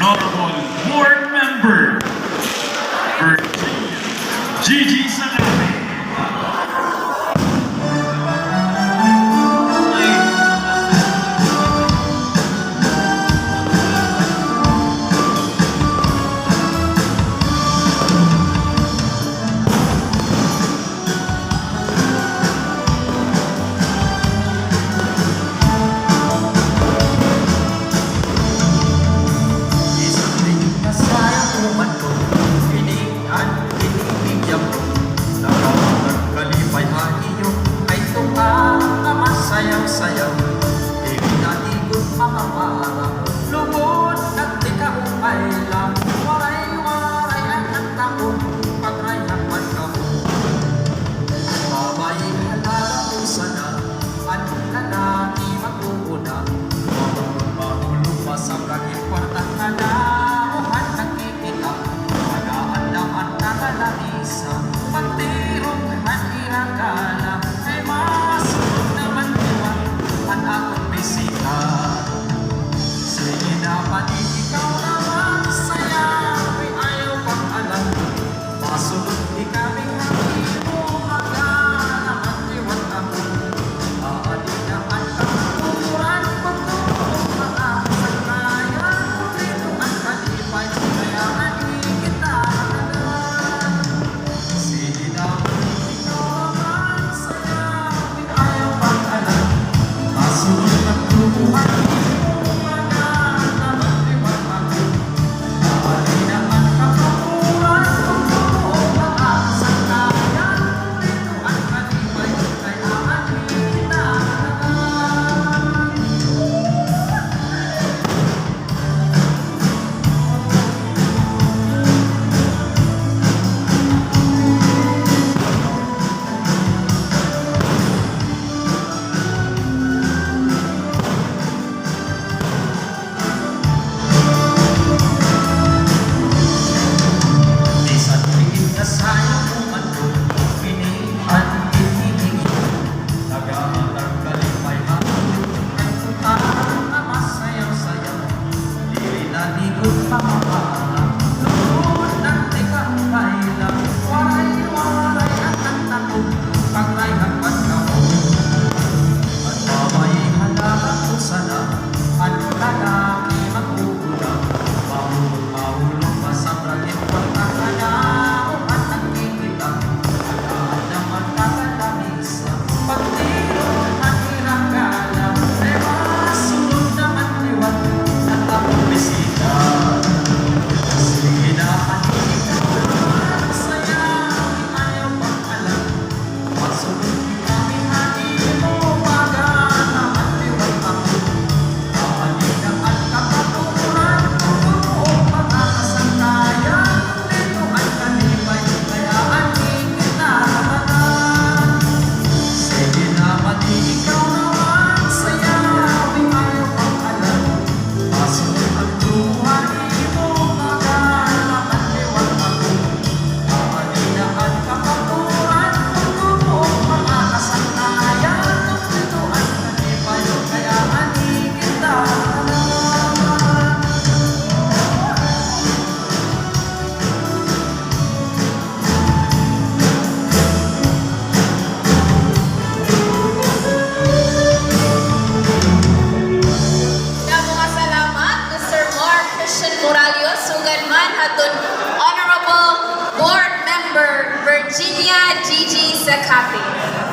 Honorable Board Member Virginia Gigi Sanate. Sayaw, ibinaligot mga para lubod at ikaw ay lang waray-waray ang nagtaong patray ng pagkaw babay halala sana at lalaki mag-uuna mahulog pa sa braging kwartang nanahuhan nakikita magaan naman na kalamisa pagtirong mahiragala ay masunod naman ang akong bisita. Sige naman ikaw naman saya ay ayaw pang alam masunod di kaming hindi mo magana mag-iwan ako aalin naman kamuran pagtulong mga sangkayan dito ang kalipay kaya hindi kita nagalan. Sige naman ikaw naman saya ay ayaw pang alam masunod ang tubuhan mo magana mag-iwan ako aalin naman kamuran pagtulong mga sangkayan dito ang kalipay kaya hindi kita nagalan. Isang tingin na sayang umano, pinihan hinihingin. Nag-aatar kalipay hangin, ay puntahan na masayaw-sayaw. Dinaligot pa mapala, lubod ng tikang kailang. Waray-waray at nagtakot, pagray ng pagkaw. At babay halaman ko sana, at lalaki mag-uulang. Mahulog pa sa braging pagkakanaw at nagkikita. Agaan naman kakalamisa, pagtirong at hiragala. Ay masunod naman liwat at akong bisita. Sige naman ikaw naman saya, ayaw pang alam. Masunod di kami hani mo, magana at liwat ako. Aalina at kapaturan, tumuong mga kasangkayan. Dito ay kalipay, kaya hindi kita nagalan. Sige naman ikaw naman saya, ayaw pang alam. Masunod ang buhay mo, magana at liwat ako. Aalina at kapaturan, tumuong mga kasangkayan. Dito ay kalipay, kaya hindi kita nagalan. Damo nga salamat, Mr. Mark Christian Morales, sugad man hatun Honorable Board Member Virginia Gigi Sanate.